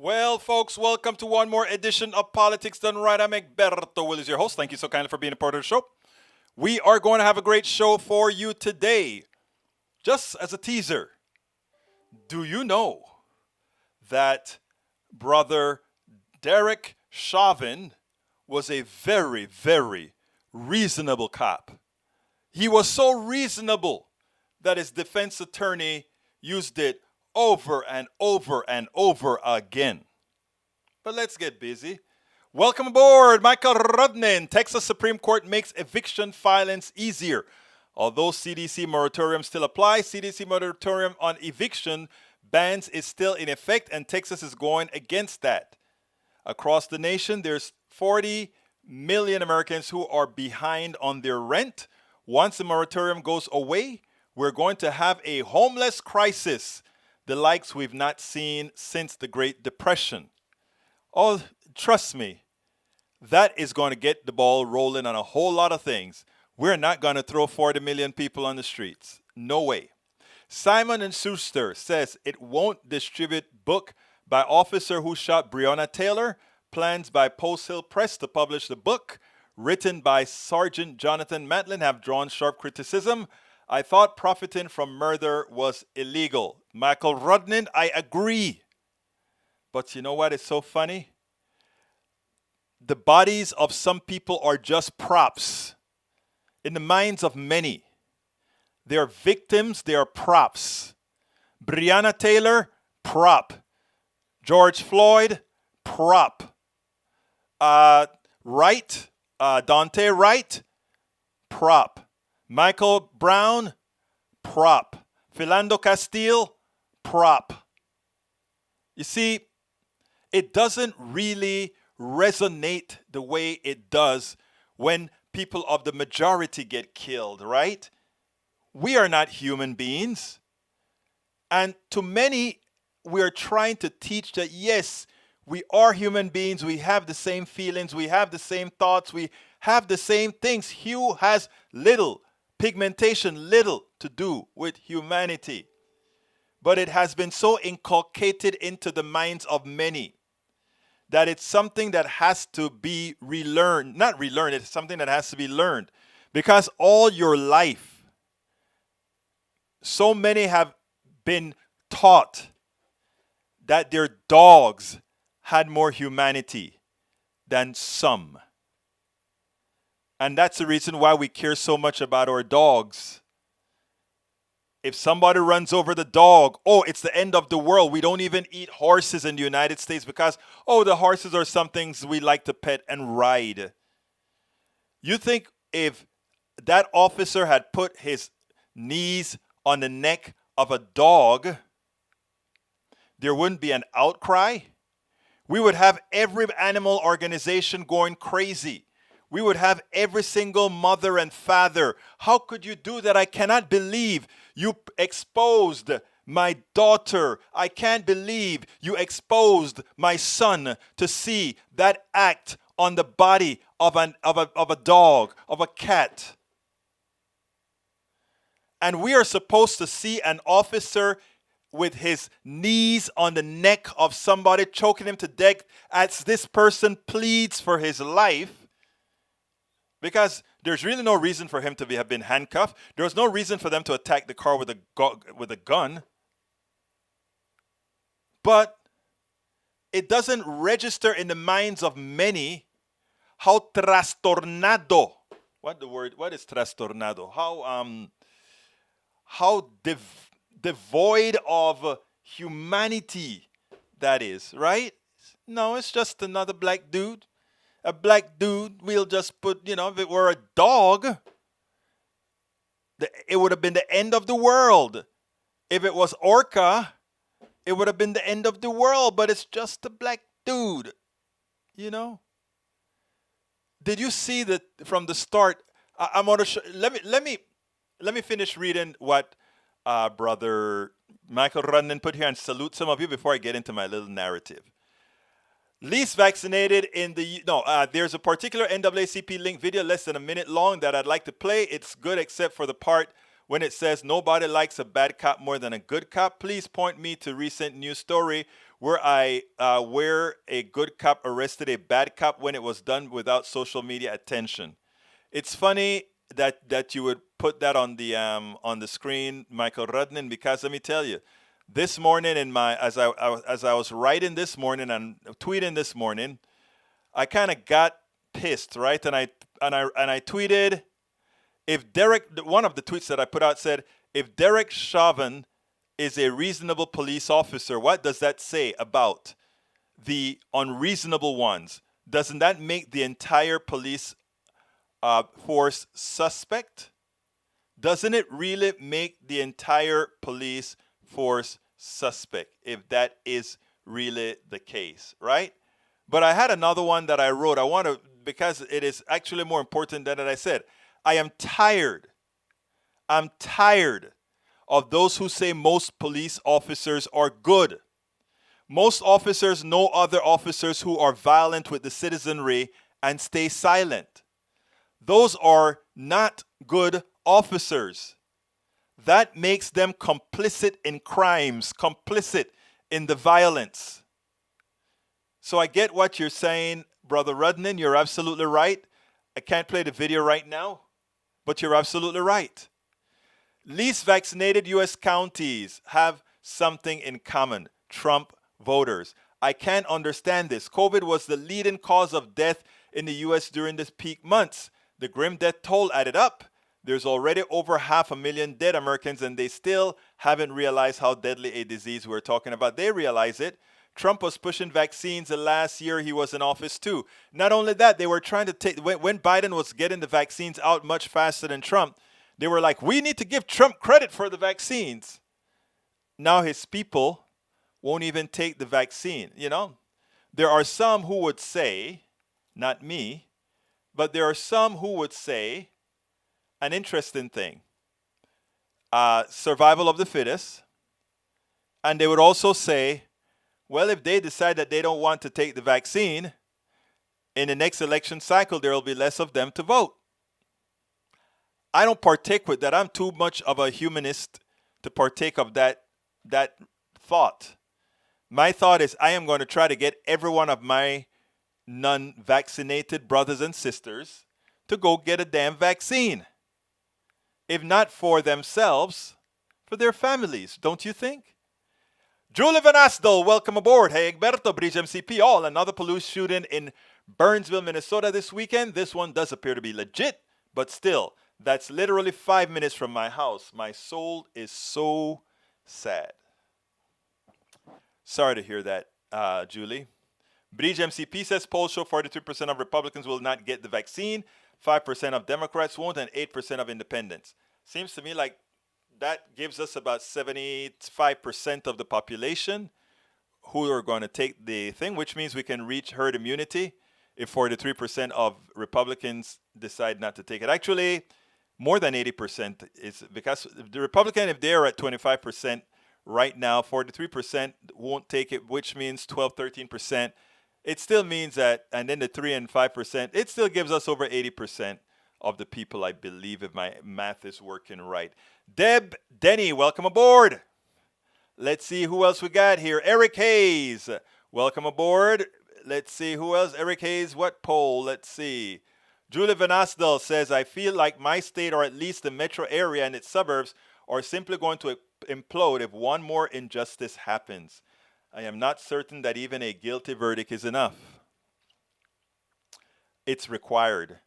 Well, folks, welcome to one more edition of Politics Done Right. I'm Egberto Willis, your host. Thank you so kindly for being a part of the show. We are going to have a great show for you today. Just as a teaser, do you know that brother Darek Chauvin was a very, very reasonable cop? He was so reasonable that his defense attorney used it over and over and over again. But let's get busy. Welcome aboard, Michael Rudnin. Texas Supreme Court makes eviction filings easier. Although CDC moratorium still applies, CDC moratorium on eviction bans is still in effect, and Texas is going against that. Across the nation, there's 40 million Americans who are behind on their rent. Once the moratorium goes away, we're going to have a homeless crisis, the likes we've not seen since the Great Depression. Oh, trust me, that is going to get the ball rolling on a whole lot of things. We're not going to throw 40 million people on the streets. No way. Simon & Schuster says it won't distribute book by officer who shot Breonna Taylor. Plans by Post Hill Press to publish the book, written by Sergeant Jonathan Matlin, have drawn sharp criticism. I thought profiting from murder was illegal. Michael Rudnin, I agree. But you know what is so funny? The bodies of some people are just props in the minds of many. They are victims, they are props. Breonna Taylor, prop. George Floyd, prop. Wright, Dante Wright, prop. Michael Brown, prop. Philando Castile, prop. You see, it doesn't really resonate the way it does when people of the majority get killed, right? We are not human beings. And to many, we are trying to teach that, yes, we are human beings. We have the same feelings. We have the same thoughts. We have the same things. Hue has little pigmentation, little to do with humanity. But it has been so inculcated into the minds of many that it's something that has to be relearned. Not relearned, it's something that has to be learned. Because all your life, so many have been taught that their dogs had more humanity than some. And that's the reason why we care so much about our dogs. If somebody runs over the dog, oh, it's the end of the world. We don't even eat horses in the United States because, oh, the horses are some things we like to pet and ride. You think if that officer had put his knees on the neck of a dog, there wouldn't be an outcry? We would have every animal organization going crazy. We would have every single mother and father. How could you do that? I cannot believe you exposed my daughter. I can't believe you exposed my son to see that act on the body of a dog, of a cat. And we are supposed to see an officer with his knees on the neck of somebody, choking him to death as this person pleads for his life. Because there's really no reason for him to have been handcuffed. There's no reason for them to attack the car with a gun. But it doesn't register in the minds of many how trastornado. What is trastornado? How devoid of humanity that is, right? No, it's just another black dude. A black dude, we'll just put, if it were a dog, it would have been the end of the world. If it was Orca, it would have been the end of the world, but it's just a black dude, Did you see that from the start? I'm going to show, let me finish reading what Brother Michael Rudnin put here and salute some of you before I get into my little narrative. Least vaccinated in the... there's a particular NAACP link video less than a minute long that I'd like to play. It's good except for the part when it says nobody likes a bad cop more than a good cop, please point me to recent news story where where a good cop arrested a bad cop when it was done without social media attention. It's funny that you would put that on the screen, Michael Rudnin, because let me tell you, this morning in my as I was writing this morning and tweeting this morning, I kind of got pissed, right? And I tweeted, if Derek, one of the tweets that I put out said, if Darek Chauvin is a reasonable police officer, what does that say about the unreasonable ones? Doesn't that make the entire police force suspect? Doesn't it really make the entire police force suspect if that is really the case, right? But I had another one that I wrote. I want to, because it is actually more important than that I said. I am tired. I'm tired of those who say most police officers are good. Most officers know other officers who are violent with the citizenry and stay silent. Those are not good officers. That makes them complicit in crimes, complicit in the violence. So I get what you're saying, Brother Rudnin. You're absolutely right. I can't play the video right now, but you're absolutely right. Least vaccinated U.S. counties have something in common: Trump voters. I can't understand this. COVID was the leading cause of death in the U.S. during the peak months. The grim death toll added up. There's already over 500,000 dead Americans, and they still haven't realized how deadly a disease we're talking about. They realize it. Trump was pushing vaccines the last year he was in office too. Not only that, they were trying to take, when Biden was getting the vaccines out much faster than Trump, they were like, we need to give Trump credit for the vaccines. Now his people won't even take the vaccine, you know. There are some who would say, not me, but there are some who would say an interesting thing. Survival of the fittest. And they would also say, well, if they decide that they don't want to take the vaccine, in the next election cycle, there will be less of them to vote. I don't partake with that. I'm too much of a humanist to partake of that thought. My thought is I am going to try to get every one of my non-vaccinated brothers and sisters to go get a damn vaccine. If not for themselves, for their families, don't you think? Julie Van Asdel, welcome aboard. Hey, Egberto, Bridge MCP, all. Another police shooting in Burnsville, Minnesota this weekend. This one does appear to be legit, but still, that's literally 5 minutes from my house. My soul is so sad. Sorry to hear that, Julie. Bridge MCP says polls show 43% of Republicans will not get the vaccine, 5% of Democrats won't, and 8% of independents. Seems to me like that gives us about 75% of the population who are going to take the thing, which means we can reach herd immunity if 43% of Republicans decide not to take it. Actually, more than 80% is because the Republican, if they are at 25% right now, 43% won't take it, which means 12, 13%. It still means that, and then the 3 and 5%, it still gives us over 80% of the people, I believe, if my math is working right. Deb Denny, welcome aboard. Let's see who else we got here. Eric Hayes, welcome aboard. Let's see who else. Eric Hayes, what poll? Let's see. Julie Van Asdel says, I feel like my state, or at least the metro area and its suburbs, are simply going to implode if one more injustice happens. I am not certain that even a guilty verdict is enough. It's required.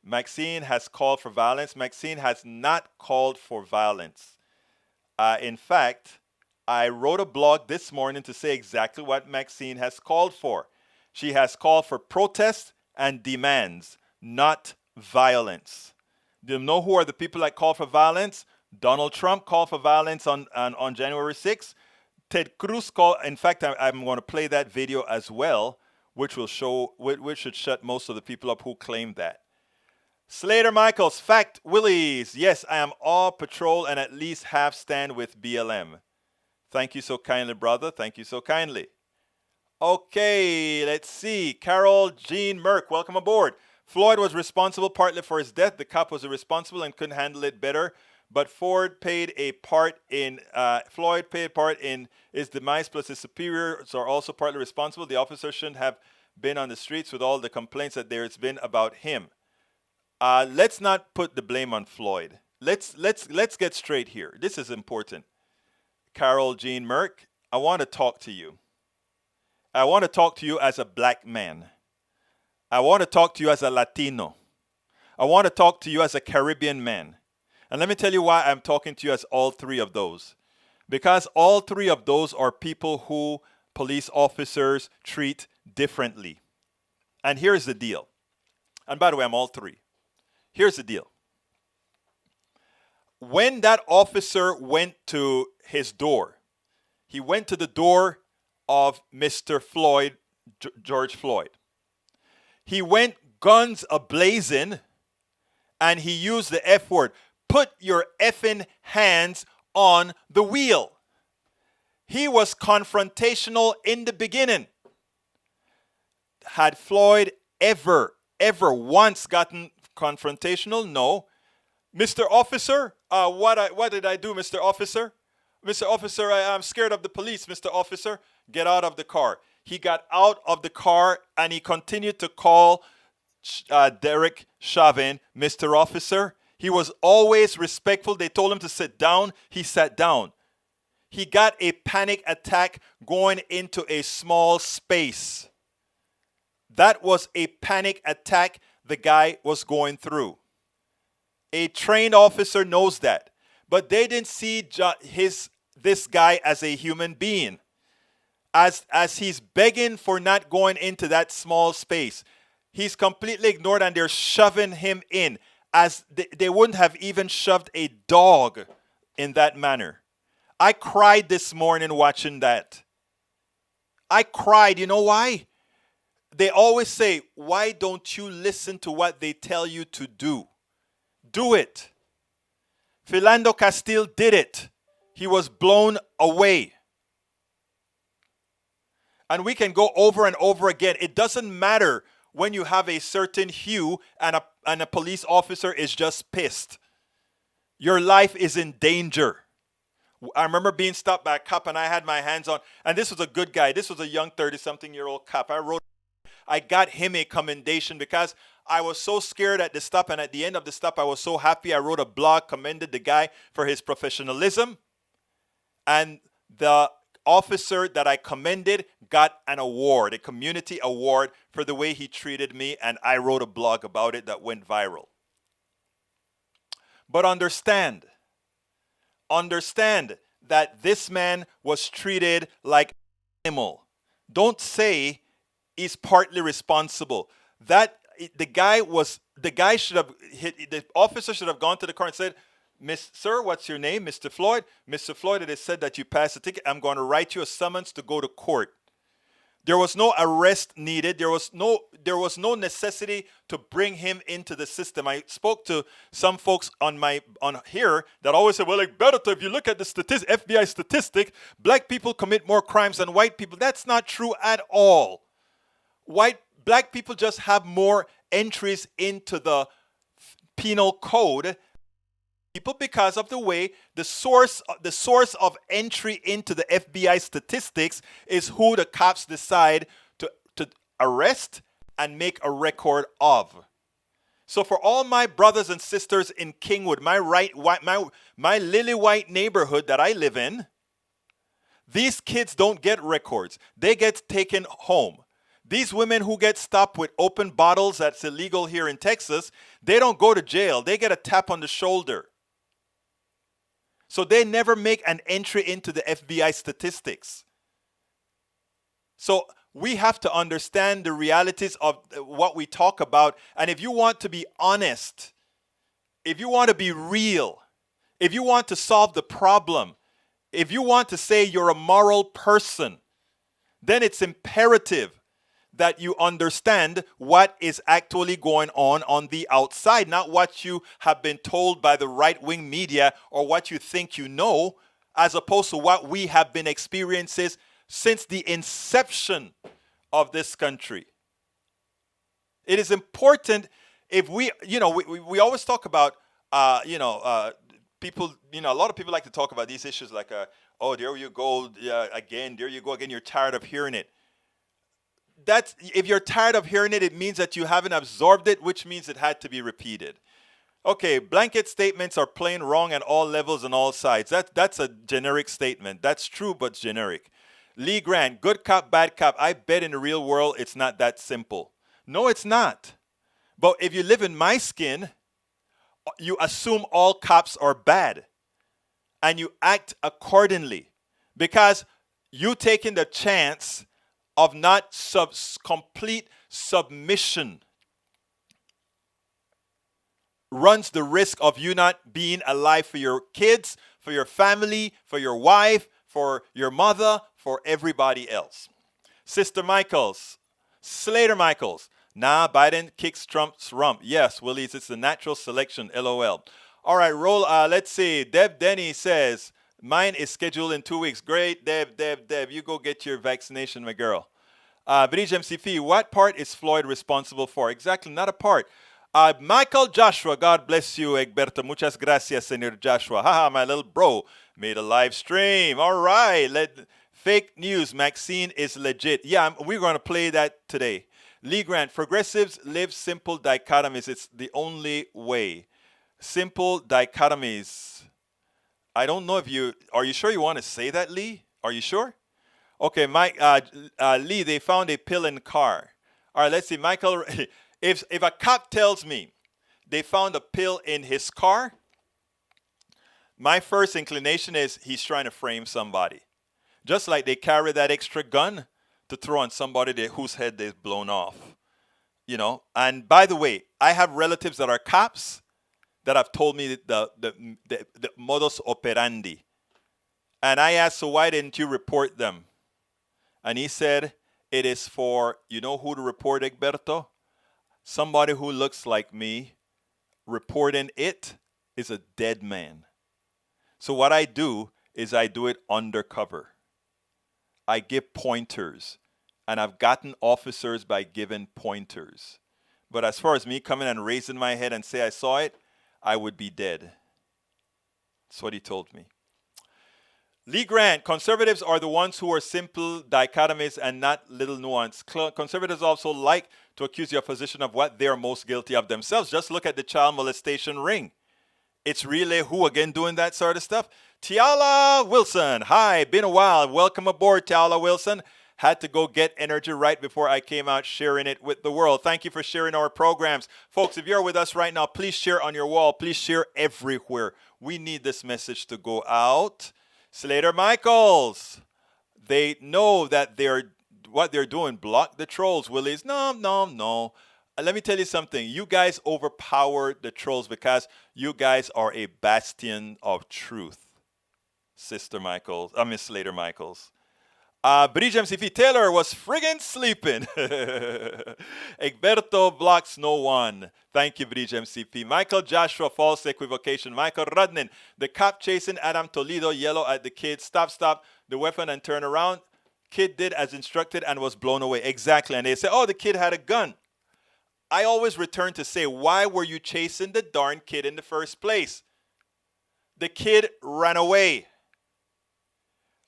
Maxine has called for violence. Maxine has not called for violence. In fact, I wrote a blog this morning to say exactly what Maxine has called for. She has called for protest and demands, not violence. Do you know who are the people that call for violence? Donald Trump called for violence on January 6th. Ted Cruz called, in fact, I'm going to play that video as well, which will show, which should shut most of the people up who claim that. Slater Michaels, Fact Willies. Yes, I am all patrol and at least half stand with BLM. Thank you so kindly, brother. Thank you so kindly. Okay, let's see. Carol Jean Merck, welcome aboard. Floyd was responsible partly for his death. The cop was irresponsible and couldn't handle it better. but Floyd paid a part in his demise, plus his superiors are also partly responsible. The officer shouldn't have been on the streets with all the complaints that there's been about him. Let's not put the blame on Floyd. Let's get straight here. This is important. Carol Jean Merck, I want to talk to you. I want to talk to you as a black man. I want to talk to you as a Latino. I want to talk to you as a Caribbean man. And let me tell you why I'm talking to you as all three of those. Because all three of those are people who police officers treat differently. And here's the deal. And by the way, I'm all three. Here's the deal. When that officer went to his door, he went to the door of Mr. Floyd, George Floyd. He went guns a-blazing, and he used the F word. Put your effing hands on the wheel. He was confrontational in the beginning. Had Floyd ever once gotten confrontational? No. Mr. Officer, what did I do, Mr. Officer? Mr. Officer, I'm scared of the police, Mr. Officer. Get out of the car. He got out of the car and he continued to call Darek Chauvin Mr. Officer. He was always respectful. They told him to sit down. He sat down. He got a panic attack going into a small space. That was a panic attack the guy was going through. A trained officer knows that. But they didn't see this guy as a human being. As he's begging for not going into that small space, he's completely ignored and they're shoving him in as they wouldn't have even shoved a dog in that manner. I cried this morning watching that. I cried. You know why? They always say, why don't you listen to what they tell you to do? Do it. Philando Castile did it. He was blown away. And we can go over and over again. It doesn't matter when you have a certain hue and a police officer is just pissed. Your life is in danger. I remember being stopped by a cop and I had my hands on, and this was a good guy. This was a young 30-something-year-old cop. I got him a commendation because I was so scared at the stop, and at the end of the stop, I was so happy. I wrote a blog, commended the guy for his professionalism, and the officer that I commended got an award, a community award for the way he treated me, and I wrote a blog about it that went viral. But understand that this man was treated like an animal. Don't say he's partly responsible. That the officer should have gone to the car and said, Sir, what's your name? Mr. Floyd? Mr. Floyd, it is said that you passed the ticket. I'm going to write you a summons to go to court. There was no arrest needed. There was no necessity to bring him into the system. I spoke to some folks on here that always say, well, like, Berto, if you look at the FBI statistic, black people commit more crimes than white people. That's not true at all. Black people just have more entries into the penal code because of the way the source of entry into the FBI statistics is who the cops decide to arrest and make a record of. So for all my brothers and sisters in Kingwood, my lily white neighborhood that I live in, these kids don't get records. They get taken home. These women who get stopped with open bottles, that's illegal here in Texas, they don't go to jail. They get a tap on the shoulder. So they never make an entry into the FBI statistics. So we have to understand the realities of what we talk about. And if you want to be honest, if you want to be real, if you want to solve the problem, if you want to say you're a moral person, then it's imperative that you understand what is actually going on the outside, not what you have been told by the right-wing media or what you think you know, as opposed to what we have been experiencing since the inception of this country. It is important if we always talk about, people, a lot of people like to talk about these issues like, oh, there you go again, there you go again. You're tired of hearing it. That's if you're tired of hearing it, it means that you haven't absorbed it, which means it had to be repeated. Okay, blanket statements are plain wrong at all levels and all sides. That's a generic statement. That's true, but generic. Lee Grant, good cop, bad cop. I bet in the real world it's not that simple. No, it's not. But if you live in my skin, you assume all cops are bad and you act accordingly because you taking the chance of not complete submission runs the risk of you not being alive for your kids, for your family, for your wife, for your mother, for everybody else. Sister Michaels, Slater Michaels. Nah, Biden kicks Trump's rump. Yes, Willies, it's the natural selection. LOL. All right, roll. Let's see. Deb Denny says, mine is scheduled in 2 weeks. Great, Deb. You go get your vaccination, my girl. Bridge MCP, what part is Floyd responsible for? Exactly, not a part. Michael Joshua, God bless you, Egberto. Muchas gracias, Señor Joshua. Haha, my little bro made a live stream. All right. Fake news. Maxine is legit. Yeah, we're going to play that today. Lee Grant, progressives live simple dichotomies. It's the only way. Simple dichotomies. I don't know if are you sure you want to say that, Lee? Are you sure? Okay, Mike, Lee, they found a pill in the car. All right, let's see. Michael, if a cop tells me they found a pill in his car, my first inclination is he's trying to frame somebody. Just like they carry that extra gun to throw on somebody whose head they've blown off. And by the way, I have relatives that are cops that have told me the modus operandi. And I asked, so why didn't you report them? And he said, it is for, you know who to report, Egberto? Somebody who looks like me. Reporting it is a dead man. So what I do is I do it undercover. I give pointers. And I've gotten officers by giving pointers. But as far as me coming and raising my head and say I saw it, I would be dead. That's what he told me. Lee Grant, conservatives are the ones who are simple dichotomies and not little nuance. Conservatives also like to accuse your position of what they're most guilty of themselves. Just look at the child molestation ring. It's really who again doing that sort of stuff? Tiala Wilson. Hi, been a while. Welcome aboard, Tiala Wilson. Had to go get energy right before I came out sharing it with the world. Thank you for sharing our programs. Folks, if you're with us right now, please share on your wall. Please share everywhere. We need this message to go out. Slater Michaels, they know that what they're doing. Block the trolls, Willies. No. Let me tell you something. You guys overpower the trolls because you guys are a bastion of truth. Slater Michaels. Bridge MCP Taylor was friggin' sleeping. Egberto blocks no one. Thank you, Bridge MCP. Michael Joshua, false equivocation. Michael Rudnin, the cop chasing Adam Toledo, yellow at the kid. Stop the weapon and turn around. Kid did as instructed and was blown away. Exactly. And they say, oh, the kid had a gun. I always return to say, why were you chasing the darn kid in the first place? The kid ran away.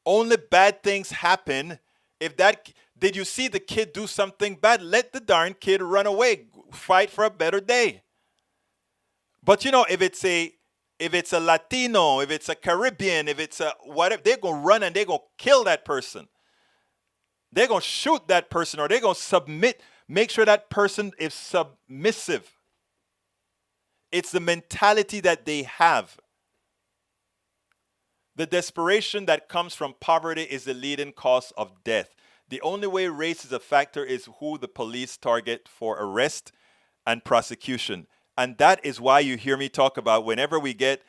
Only bad things happen if did you see the kid do something bad? Let the darn kid run away. Fight for a better day. But if it's a Latino, if it's a Caribbean, if it's a whatever, they're going to run and they're going to kill that person. They're going to shoot that person or they're going to submit, make sure that person is submissive. It's the mentality that they have. The desperation that comes from poverty is the leading cause of death. The only way race is a factor is who the police target for arrest and prosecution. And that is why you hear me talk about whenever we get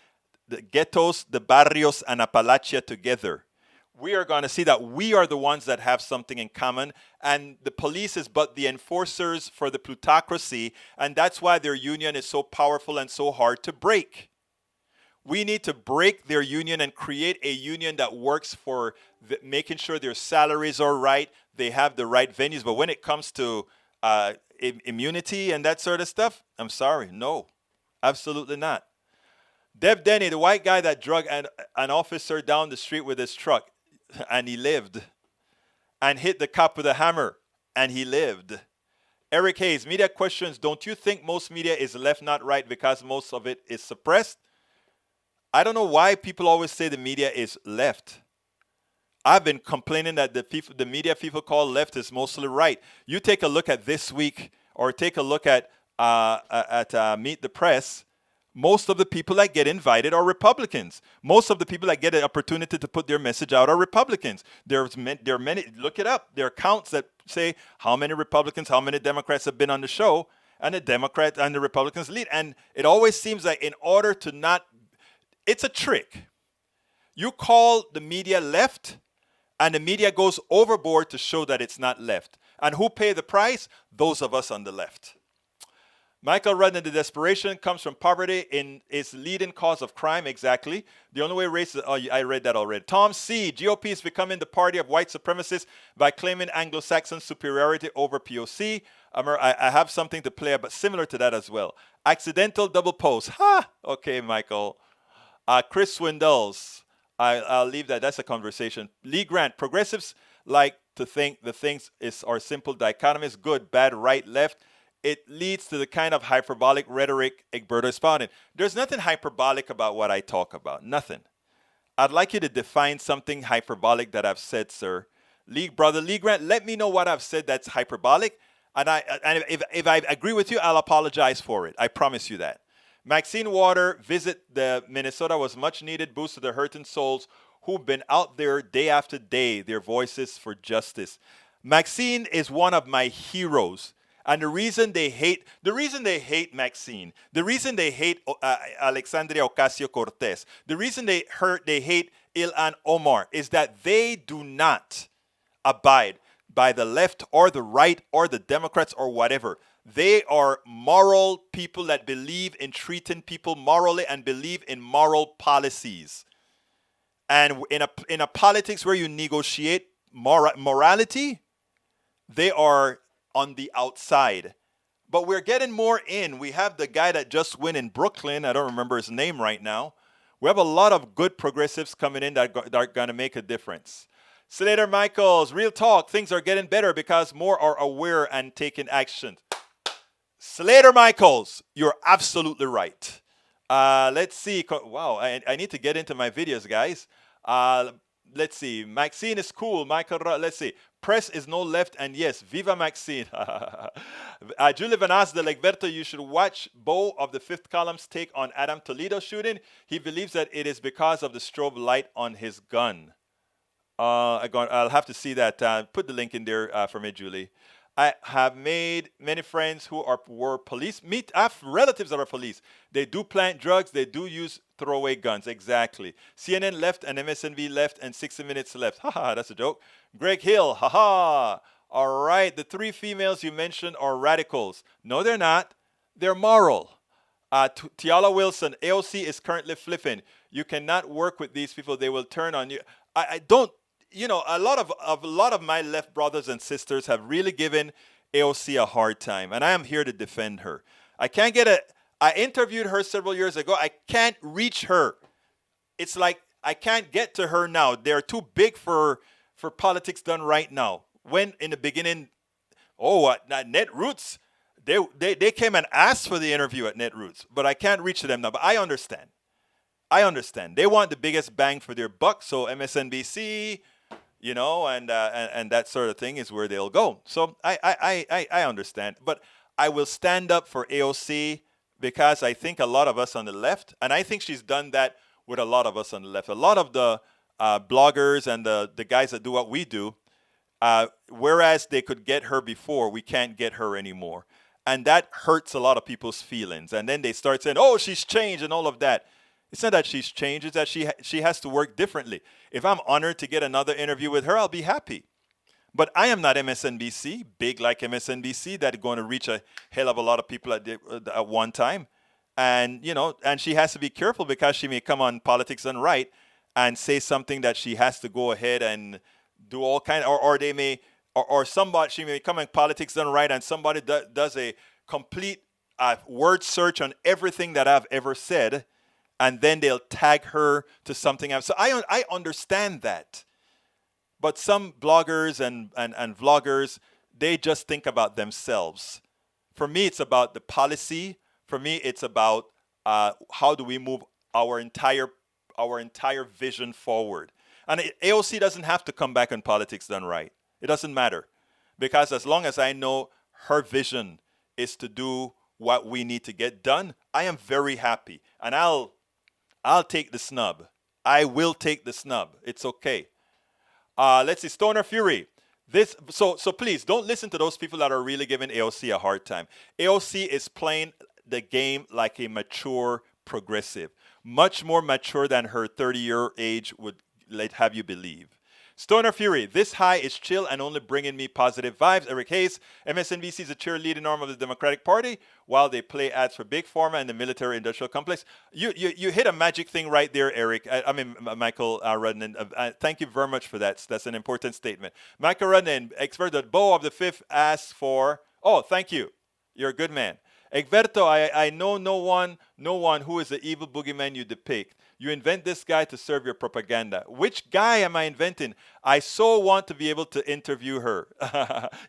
the ghettos, the barrios, and Appalachia together, we are going to see that we are the ones that have something in common. And the police is but the enforcers for the plutocracy. And that's why their union is so powerful and so hard to break. We need to break their union and create a union that works for making sure their salaries are right, they have the right venues. But when it comes to immunity and that sort of stuff, I'm sorry, no, absolutely not. Dev Denny, the white guy that drug an officer down the street with his truck, and he lived, and hit the cop with a hammer, and he lived. Eric Hayes, media questions. Don't you think most media is left, not right, because most of it is suppressed? I don't know why people always say the media is left. I've been complaining that the media people call left is mostly right. You take a look at This Week or take a look at Meet the Press. Most of the people that get invited are Republicans. Most of the people that get an opportunity to put their message out are Republicans. There are many. Look it up. There are counts that say how many Republicans, how many Democrats have been on the show, and the Democrats and the Republicans lead. And it always seems like in order to not, it's a trick. You call the media left, and the media goes overboard to show that it's not left. And who pay the price? Those of us on the left. Michael Rudden, the desperation comes from poverty in its leading cause of crime. Exactly. The only way race. Oh, I read that already. Tom C. GOP is becoming the party of white supremacists by claiming Anglo-Saxon superiority over POC. I have something to play, but similar to that as well. Accidental double post. Ha! Okay, Michael. Chris Swindells. I'll leave that. That's a conversation. Lee Grant. Progressives like to think the things are simple dichotomies: good, bad, right, left. It leads to the kind of hyperbolic rhetoric Egberto is spouting. There's nothing hyperbolic about what I talk about. Nothing. I'd like you to define something hyperbolic that I've said, sir. Brother Lee Grant, let me know what I've said that's hyperbolic. And if I agree with you, I'll apologize for it. I promise you that. Maxine Water, visit the Minnesota was much needed boost to the hurting souls who've been out there day after day, their voices for justice. Maxine is one of my heroes. And the reason they hate Maxine, the reason they hate Alexandria Ocasio-Cortez, the reason they hate Ilhan Omar is that they do not abide by the left or the right or the Democrats or whatever. They are moral people that believe in treating people morally and believe in moral policies. And in a politics where you negotiate morality, they are on the outside. But we're getting more in. We have the guy that just went in Brooklyn. I don't remember his name right now. We have a lot of good progressives coming in that are going to make a difference. Slater Michaels, real talk. Things are getting better because more are aware and taking action. Slater Michaels, you're absolutely right. Let's see. Wow, I need to get into my videos, guys. Let's see. Maxine is cool. Michael, let's see. Press is no left, and yes, viva Maxine. Julie Van Asdel, Egberto, you should watch Bo of the Fifth Column's take on Adam Toledo shooting. He believes that it is because of the strobe light on his gun. I'll have to see that. Put the link in there for me, Julie. I have made many friends who were police. I have relatives that are police. They do plant drugs. They do use throwaway guns. Exactly. CNN left and MSNBC left and 60 Minutes left. Haha, that's a joke. Greg Hill. Haha. All right. The three females you mentioned are radicals. No, they're not. They're moral. Tiala Wilson. AOC is currently flipping. You cannot work with these people. They will turn on you. I don't. You know, a lot of my left brothers and sisters have really given AOC a hard time, and I am here to defend her. I interviewed her several years ago. I can't reach her. It's like I can't get to her now. They're too big for politics done right now. When in the beginning, Netroots, they came and asked for the interview at Netroots, but I can't reach them now. But I understand. They want the biggest bang for their buck, so MSNBC, you know, and that sort of thing is where they'll go. So I understand. But I will stand up for AOC because I think a lot of us on the left, and I think she's done that with a lot of us on the left. A lot of the bloggers and the guys that do what we do, whereas they could get her before, we can't get her anymore. And that hurts a lot of people's feelings. And then they start saying, oh, she's changed and all of that. It's not that she's changed. It's that she has to work differently. If I'm honored to get another interview with her, I'll be happy. But I am not MSNBC, big like MSNBC, that's going to reach a hell of a lot of people at one time. And, you know, and she has to be careful because she may come on Politics Done Right and say something that she has to go ahead and do all kind of, or they may, or somebody, she may come on Politics Done Right and somebody does a complete word search on everything that I've ever said. and then they'll tag her to something else. So I understand that. But some bloggers and vloggers, they just think about themselves. For me, it's about the policy. For me, it's about how do we move our entire vision forward. And AOC doesn't have to come back on Politics Done Right. It doesn't matter. Because as long as I know her vision is to do what we need to get done, I am very happy. And I'll take the snub. I will take the snub. It's okay. Let's see, Stoner Fury. So please don't listen to those people that are really giving AOC a hard time. AOC is playing the game like a mature progressive, much more mature than her 30-year age would have you believe. Stoner Fury, this high is chill and only bringing me positive vibes. Eric Hayes, MSNBC is a cheerleading arm of the Democratic Party while they play ads for Big Pharma and the military-industrial complex. You hit a magic thing right there, Eric. Michael Rudnan. Thank you very much for that. That's an important statement. Michael Rudnan, expert at Bo of the Fifth asks for... Oh, thank you. You're a good man. Egberto, I know no one who is the evil boogeyman you depict. You invent this guy to serve your propaganda. Which guy am I inventing? I so want to be able to interview her.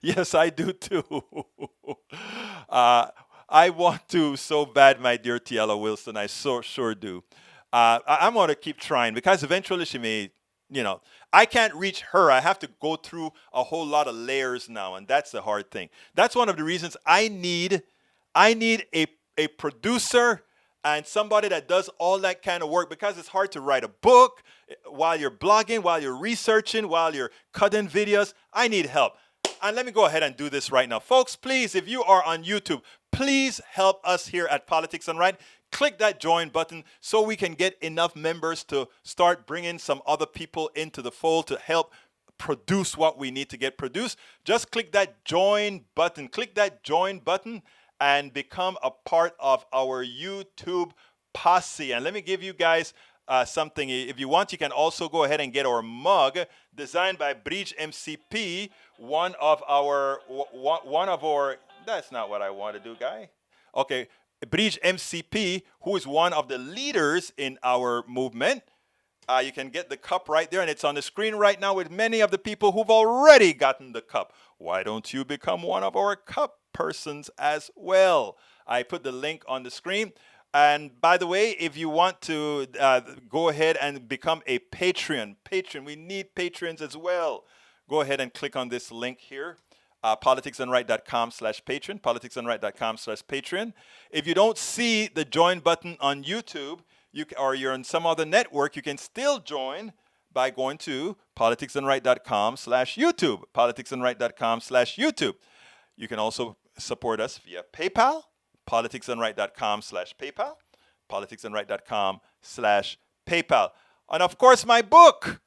Yes, I do too. I want to so bad, my dear Tiala Wilson. I so sure do. I'm going to keep trying because eventually she may, I can't reach her. I have to go through a whole lot of layers now, and that's the hard thing. That's one of the reasons I need a producer and somebody that does all that kind of work, because it's hard to write a book while you're blogging, while you're researching, while you're cutting videos. I need help. And let me go ahead and do this right now. Folks, please, if you are on YouTube, please help us here at Politics Done Right. Click that join button so we can get enough members to start bringing some other people into the fold to help produce what we need to get produced. Just click that join button. Click that join button and become a part of our YouTube posse. And let me give you guys something. If you want, you can also go ahead and get our mug designed by Bridge MCP, one of our, that's not what I want to do, guy. Okay, Bridge MCP, who is one of the leaders in our movement. You can get the cup right there, and it's on the screen right now with many of the people who've already gotten the cup. Why don't you become one of our cup persons as well? I put the link on the screen. And by the way, if you want to go ahead and become a patron, we need patrons as well. Go ahead and click on this link here. politicsdoneright.com/patron, politicsdoneright.com/patron. If you don't see the join button on YouTube, or you're on some other network, you can still join by going to politicsdoneright.com/YouTube, politicsdoneright.com/YouTube. You can also support us via PayPal, politicsdoneright.com/PayPal, politicsdoneright.com/PayPal. And of course, my book.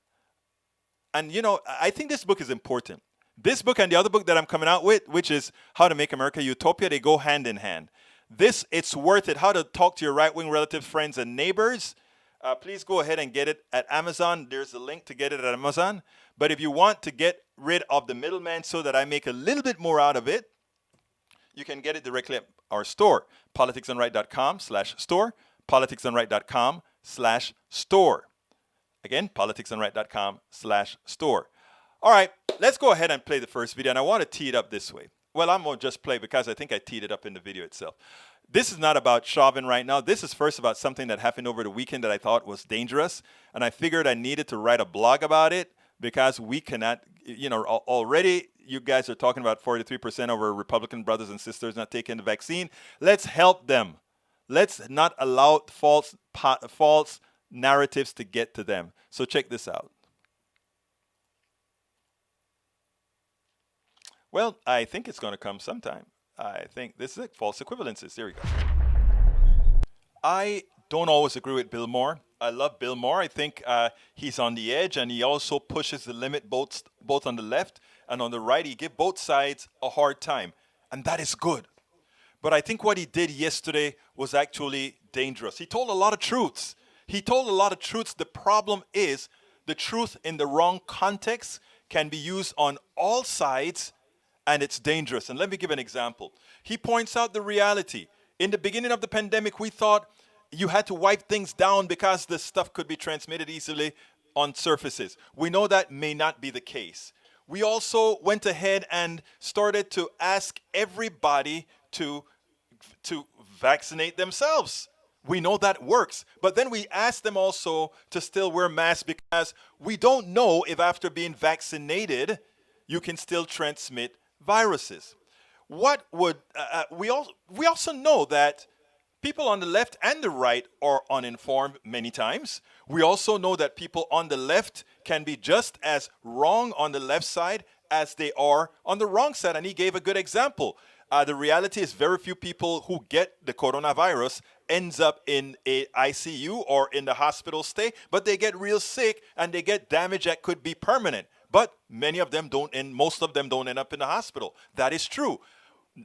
And I think this book is important. This book and the other book that I'm coming out with, which is How to Make America Utopia, they go hand in hand. It's worth it. How to talk to your right-wing relatives, friends, and neighbors. Please go ahead and get it at Amazon. There's a link to get it at Amazon. But if you want to get rid of the middleman so that I make a little bit more out of it, you can get it directly at our store, politicsdoneright.com/store, politicsdoneright.com/store. Again, politicsdoneright.com/store. All right, let's go ahead and play the first video. And I want to tee it up this way. Well, I'm going to just play because I think I teed it up in the video itself. This is not about Chauvin right now. This is first about something that happened over the weekend that I thought was dangerous. And I figured I needed to write a blog about it because we cannot, already you guys are talking about 43% of our Republican brothers and sisters not taking the vaccine. Let's help them. Let's not allow false narratives to get to them. So check this out. Well, I think it's going to come sometime. I think this is it. False equivalences. Here we go. I don't always agree with Bill Maher. I love Bill Maher. I think he's on the edge, and he also pushes the limit both on the left and on the right. He gives both sides a hard time, and that is good. But I think what he did yesterday was actually dangerous. He told a lot of truths. The problem is the truth in the wrong context can be used on all sides, and it's dangerous. And let me give an example. He points out the reality. In the beginning of the pandemic, we thought you had to wipe things down because the stuff could be transmitted easily on surfaces. We know that may not be the case. We also went ahead and started to ask everybody to vaccinate themselves. We know that works. But then we asked them also to still wear masks because we don't know if after being vaccinated, you can still transmit viruses. What would we also know that people on the left and the right are uninformed many times. We also know that people on the left can be just as wrong on the left side as they are on the wrong side. And he gave a good example. The reality is very few people who get the coronavirus ends up in a ICU or in the hospital stay, but they get real sick and they get damage that could be permanent. But many of them don't, and most of them don't end up in the hospital. That is true.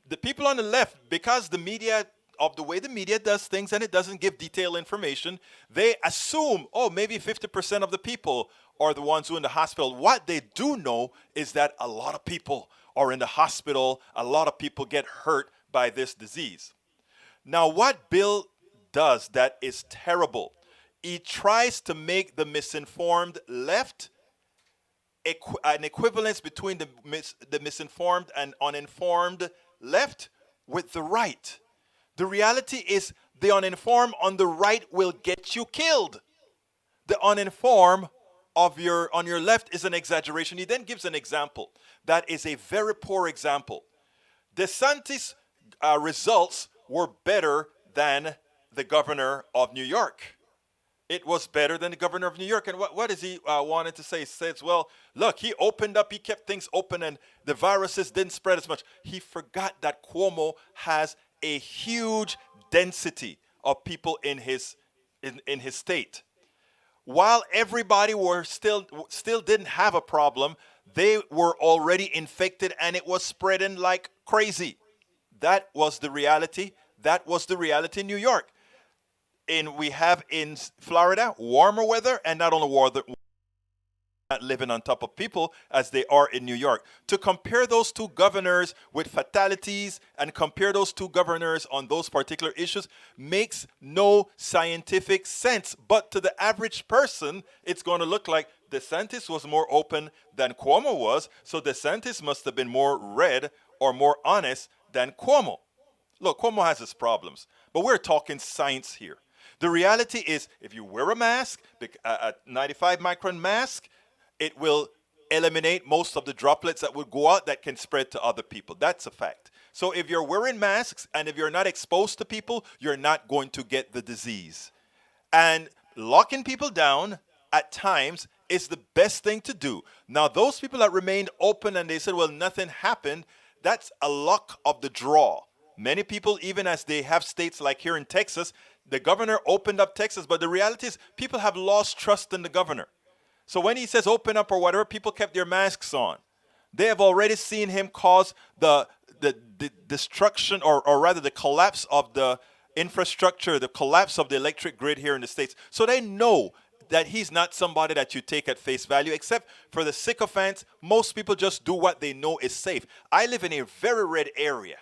The people on the left, because the media, of the way the media does things and it doesn't give detailed information, they assume, oh, maybe 50% of the people are the ones who are in the hospital. What they do know is that a lot of people are in the hospital. A lot of people get hurt by this disease. Now, what Bill does that is terrible, he tries to make the misinformed left an equivalence between the misinformed and uninformed left with the right. The reality is the uninformed on the right will get you killed. The uninformed on your left is an exaggeration. He then gives an example that is a very poor example. DeSantis' results were better than the governor of New York. It was better than the governor of New York. And what does he wanted to say? He says, well, look, he opened up, he kept things open, and the viruses didn't spread as much. He forgot that Cuomo has a huge density of people in his state. While everybody were still didn't have a problem, they were already infected and it was spreading like crazy. That was the reality. That was the reality in New York. And we have in Florida warmer weather, and not only warmer, not living on top of people as they are in New York. To compare those two governors with fatalities and compare those two governors on those particular issues makes no scientific sense. But to the average person, it's going to look like DeSantis was more open than Cuomo was, so DeSantis must have been more red or more honest than Cuomo. Look, Cuomo has his problems, but we're talking science here. The reality is, if you wear a mask, a 95 micron mask, it will eliminate most of the droplets that would go out that can spread to other people. That's a fact. So if you're wearing masks and if you're not exposed to people, you're not going to get the disease. And locking people down at times is the best thing to do. Now, those people that remained open and they said, well, nothing happened, that's a luck of the draw. Many people, even as they have states like here in Texas, the governor opened up Texas, but the reality is people have lost trust in the governor. So when he says open up or whatever, people kept their masks on. They have already seen him cause the destruction or rather the collapse of the infrastructure, the collapse of the electric grid here in the States. So they know that he's not somebody that you take at face value, except for the sycophants. Most people just do what they know is safe. I live in a very red area.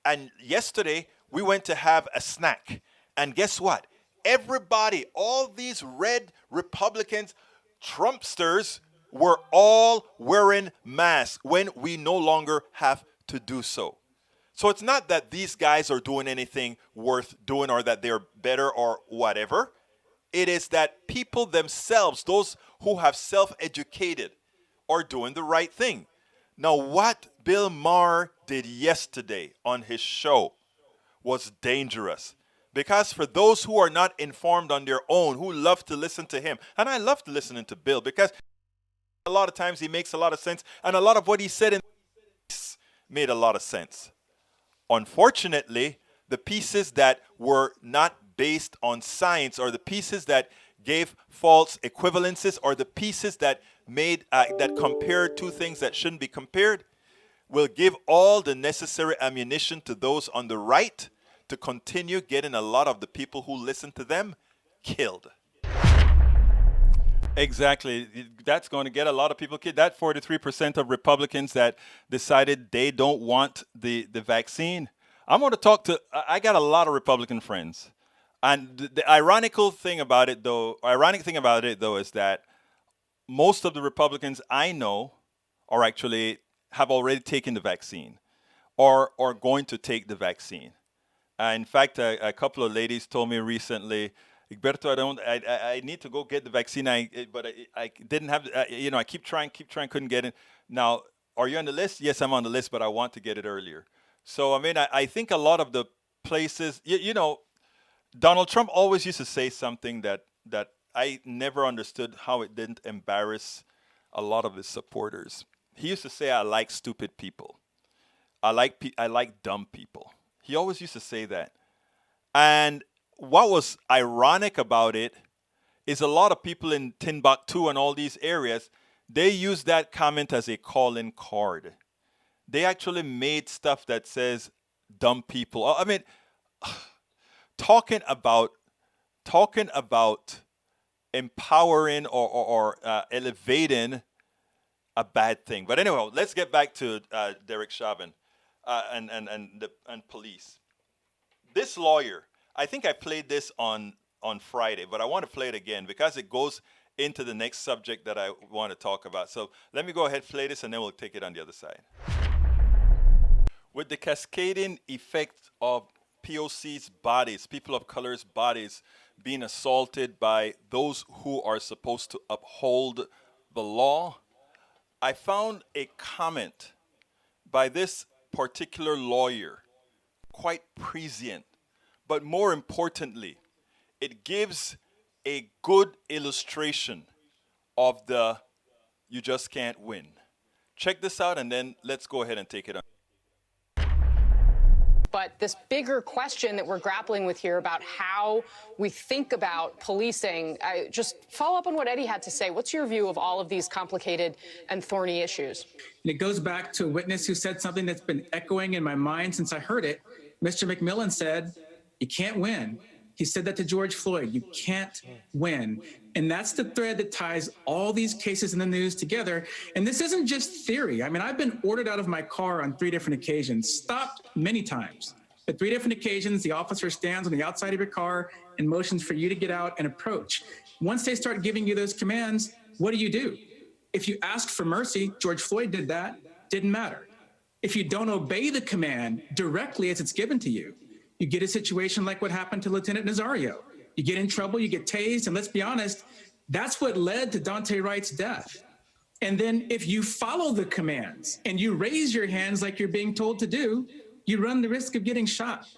And yesterday, we went to have a snack. And guess what? Everybody, all these red Republicans, Trumpsters, were all wearing masks when we no longer have to do so. So it's not that these guys are doing anything worth doing or that they're better or whatever. It is that people themselves, those who have self-educated, are doing the right thing. Now, what Bill Maher did yesterday on his show was dangerous. Because for those who are not informed on their own, who love to listen to him, and I love listening to Bill because a lot of times he makes a lot of sense, and a lot of what he said in made a lot of sense. Unfortunately, the pieces that were not based on science, or the pieces that gave false equivalences, or the pieces that made that compared two things that shouldn't be compared, will give all the necessary ammunition to those on the right to continue getting a lot of the people who listen to them killed. Exactly. That's going to get a lot of people killed. That 43% of Republicans that decided they don't want the vaccine. I'm going to talk to, I got a lot of Republican friends. And the ironic thing about it though is that most of the Republicans I know are actually have already taken the vaccine or are going to take the vaccine. In fact, a couple of ladies told me recently, Egberto, I need to go get the vaccine. But I didn't have, I keep trying, couldn't get it. Now, are you on the list? Yes, I'm on the list, but I want to get it earlier. So, I mean, I think a lot of the places, Donald Trump always used to say something that I never understood how it didn't embarrass a lot of his supporters. He used to say, "I like stupid people. I like dumb people." He always used to say that. And what was ironic about it is a lot of people in Timbuktu and all these areas, they use that comment as a calling card. They actually made stuff that says dumb people. I mean, talking about empowering or elevating a bad thing. But anyway, let's get back to Darek Chauvin and police. This lawyer, I think I played this on Friday, but I want to play it again because it goes into the next subject that I want to talk about. So let me go ahead, play this, and then we'll take it on the other side. With the cascading effect of POC's bodies, people of color's bodies, being assaulted by those who are supposed to uphold the law, I found a comment by this particular lawyer quite prescient, but more importantly, it gives a good illustration of the you just can't win. Check this out, and then let's go ahead and take it on. But this bigger question that we're grappling with here about how we think about policing, just follow up on what Eddie had to say. What's your view of all of these complicated and thorny issues? And it goes back to a witness who said something that's been echoing in my mind since I heard it. Mr. McMillan said, "You can't win." He said that to George Floyd, "You can't win." And that's the thread that ties all these cases in the news together. And this isn't just theory. I mean, I've been ordered out of my car on 3 different occasions, stopped many times. At 3 different occasions, the officer stands on the outside of your car and motions for you to get out and approach. Once they start giving you those commands, what do? If you ask for mercy, George Floyd did that, didn't matter. If you don't obey the command directly as it's given to you, you get a situation like what happened to Lieutenant Nazario. You get in trouble, you get tased, and let's be honest, that's what led to Daunte Wright's death. And then if you follow the commands and you raise your hands like you're being told to do, you run the risk of getting shot.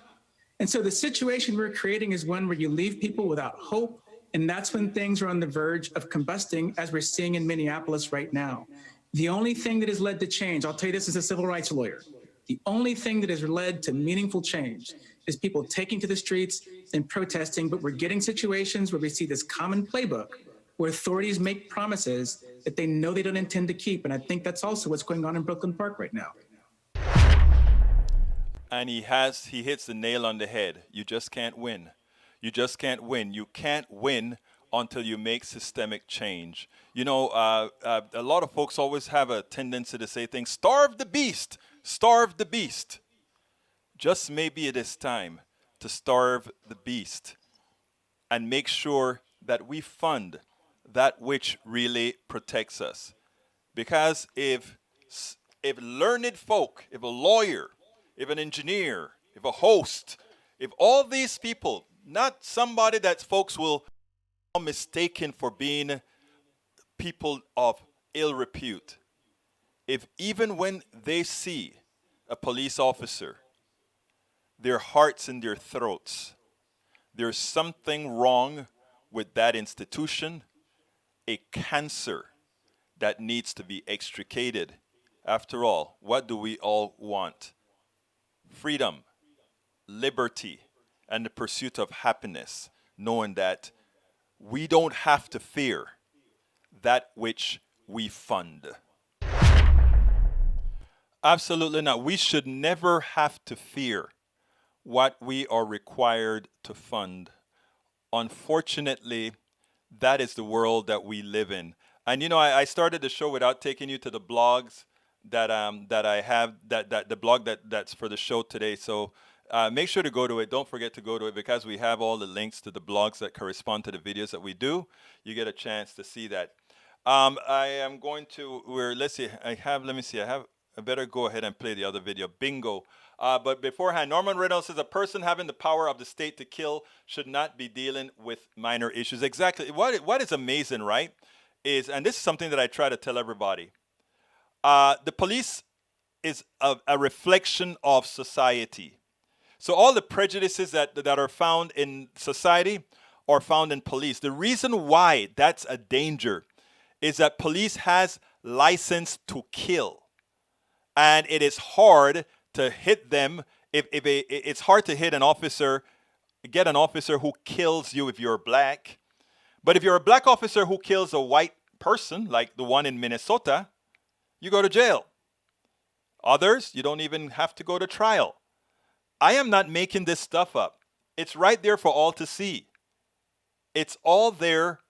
And so the situation we're creating is one where you leave people without hope, and that's when things are on the verge of combusting, as we're seeing in Minneapolis right now. The only thing that has led to change, I'll tell you this as a civil rights lawyer, the only thing that has led to meaningful change is people taking to the streets and protesting, but we're getting situations where we see this common playbook where authorities make promises that they know they don't intend to keep. And I think that's also what's going on in Brooklyn Park right now. And he hits the nail on the head. You just can't win. You just can't win. You can't win until you make systemic change. A lot of folks always have a tendency to say things, starve the beast, starve the beast. Just maybe it is time to starve the beast and make sure that we fund that which really protects us. Because if learned folk, if a lawyer, if an engineer, if a host, if all these people, not somebody that folks will be mistaken for being people of ill repute, if even when they see a police officer, their hearts in their throats, there's something wrong with that institution, a cancer that needs to be extricated. After all, what do we all want? Freedom, liberty, and the pursuit of happiness, knowing that we don't have to fear that which we fund. Absolutely not. We should never have to fear what we are required to fund. Unfortunately, that is the world that we live in. And I started the show without taking you to the blogs that I have, that the blog that's for the show today. So Make sure to go to it. Don't forget to go to it because we have all the links to the blogs that correspond to the videos that we do. You get a chance to see that. I am going to, let's see, I better go ahead and play the other video. Bingo. But beforehand, Norman Reynolds says a person having the power of the state to kill should not be dealing with minor issues. Exactly. What is amazing, right, is, and this is something that I try to tell everybody, the police is a reflection of society. So all the prejudices that are found in society are found in police. The reason why that's a danger is that police has license to kill. And it is hard to hit them. It's hard to hit an officer, get an officer who kills you if you're black. But if you're a black officer who kills a white person, like the one in Minnesota, you go to jail. Others, you don't even have to go to trial. I am not making this stuff up. It's right there for all to see. It's all there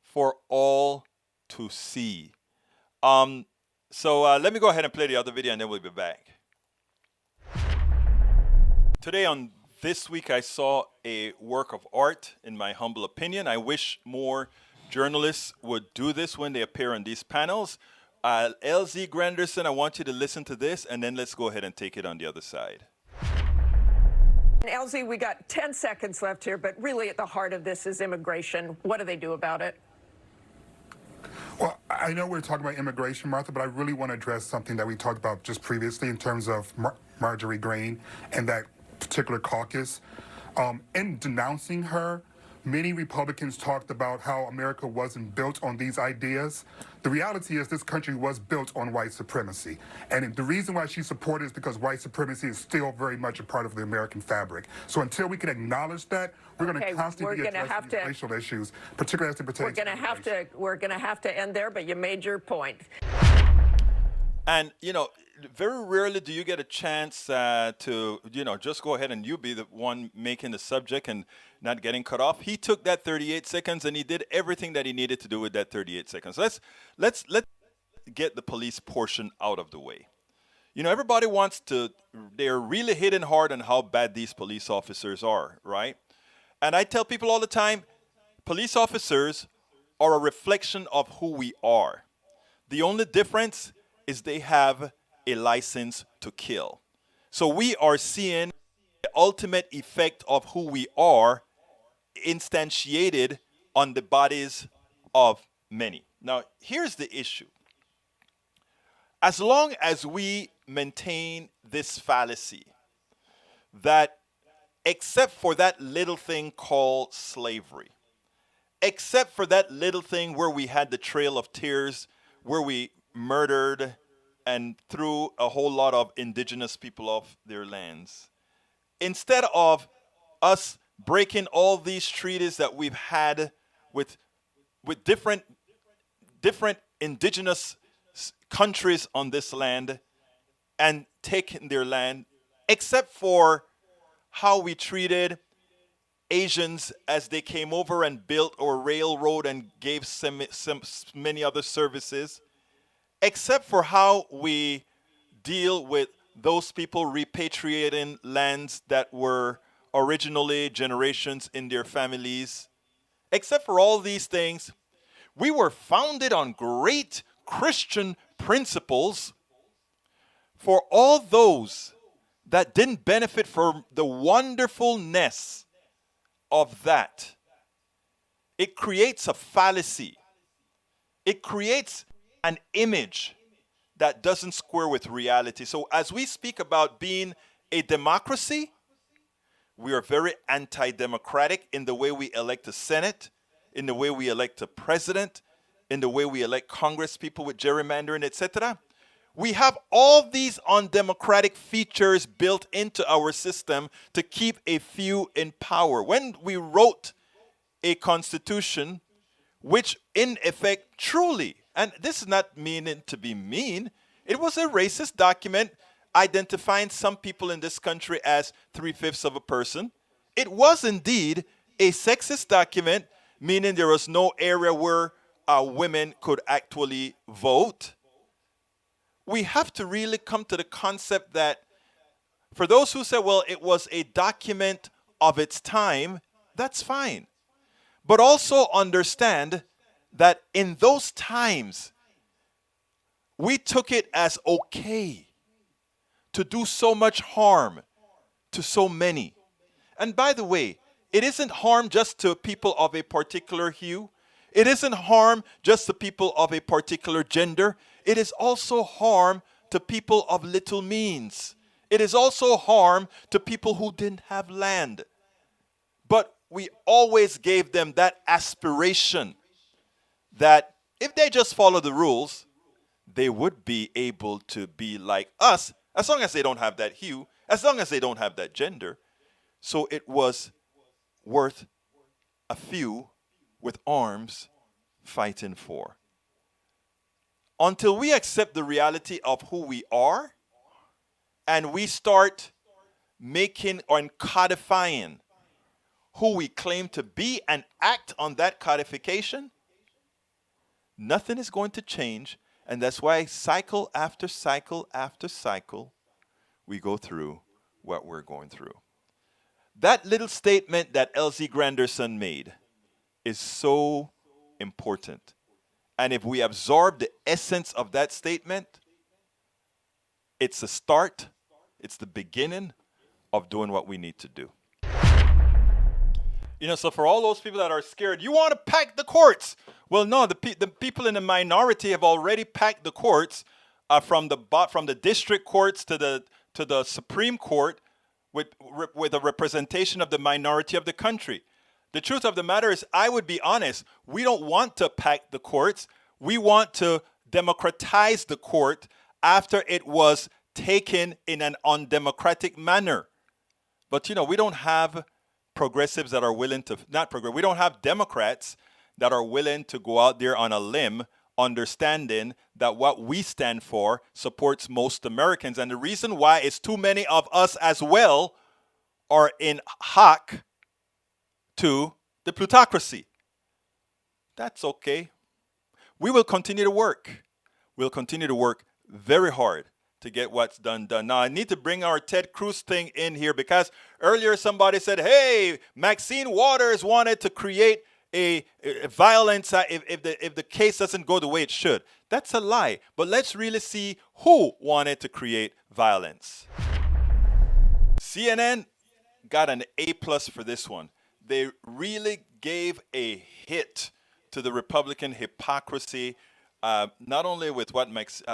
for all to see. So let me go ahead and play the other video and then we'll be back. Today on This Week, I saw a work of art, in my humble opinion. I wish more journalists would do this when they appear on these panels. LZ Granderson, I want you to listen to this and then let's go ahead and take it on the other side. LZ, we got 10 seconds left here, but really at the heart of this is immigration. What do they do about it? Well, I know we're talking about immigration, Martha, but I really want to address something that we talked about just previously in terms of Marjorie Greene and that particular caucus. In denouncing her, many Republicans talked about how America wasn't built on these ideas. The reality is this country was built on white supremacy. And the reason why she supported is because white supremacy is still very much a part of the American fabric. So until we can acknowledge that, we're going to constantly be addressing these racial issues, particularly as it pertains to immigration. We're going to have to end there, but you made your point. And, you know, very rarely do you get a chance to, just go ahead and you be the one making the subject and not getting cut off. He took that 38 seconds and he did everything that he needed to do with that 38 seconds. Let's get the police portion out of the way. You know, everybody they're really hitting hard on how bad these police officers are, right? And I tell people all the time, police officers are a reflection of who we are. The only difference is they have a license to kill. So we are seeing the ultimate effect of who we are instantiated on the bodies of many. Now, here's the issue. As long as we maintain this fallacy that except for that little thing called slavery, except for that little thing where we had the Trail of Tears, where we murdered and threw a whole lot of indigenous people off their lands. Instead of us breaking all these treaties that we've had with different indigenous countries on this land and taking their land, except for how we treated Asians as they came over and built our railroad and gave some many other services, except for how we deal with those people repatriating lands that were originally generations in their families, except for all these things, we were founded on great Christian principles. For all those that didn't benefit from the wonderfulness of that, it creates a fallacy. It creates an image that doesn't square with reality. So as we speak about being a democracy, we are very anti-democratic in the way we elect a Senate, in the way we elect a president, in the way we elect Congress people with gerrymandering, etc. We have all these undemocratic features built into our system to keep a few in power. When we wrote a constitution, which in effect truly, and this is not meaning to be mean, it was a racist document identifying some people in this country as 3/5 of a person. It was indeed a sexist document, meaning there was no area where women could actually vote. We have to really come to the concept that For those who say, well, it was a document of its time, that's fine. But also understand that in those times, we took it as okay to do so much harm to so many. And by the way, it isn't harm just to people of a particular hue. It isn't harm just to people of a particular gender. It is also harm to people of little means. It is also harm to people who didn't have land. But we always gave them that aspiration that if they just follow the rules, they would be able to be like us, as long as they don't have that hue, as long as they don't have that gender. So it was worth a few with arms fighting for. Until we accept the reality of who we are and we start making or codifying who we claim to be and act on that codification, nothing is going to change. And that's why cycle after cycle after cycle, we go through what we're going through. That little statement that L.Z. Granderson made is so important. And if we absorb the essence of that statement, it's a start, it's the beginning of doing what we need to do. So for all those people that are scared, you want to pack the courts. Well, no, the people in the minority have already packed the courts from the district courts to the Supreme Court with a representation of the minority of the country. The truth of the matter is, I would be honest, we don't want to pack the courts. We want to democratize the court after it was taken in an undemocratic manner. But, we don't have progressives that are willing to, we don't have Democrats that are willing to go out there on a limb, understanding that what we stand for supports most Americans. And the reason why is too many of us as well are in hock to the plutocracy. That's okay. We will continue to work. We'll continue to work very hard to get what's done. Now, I need to bring our Ted Cruz thing in here because earlier somebody said, hey, Maxine Waters wanted to create a violence if the case doesn't go the way it should. That's a lie. But let's really see who wanted to create violence. CNN got an A+ for this one. They really gave a hit to the Republican hypocrisy, not only with what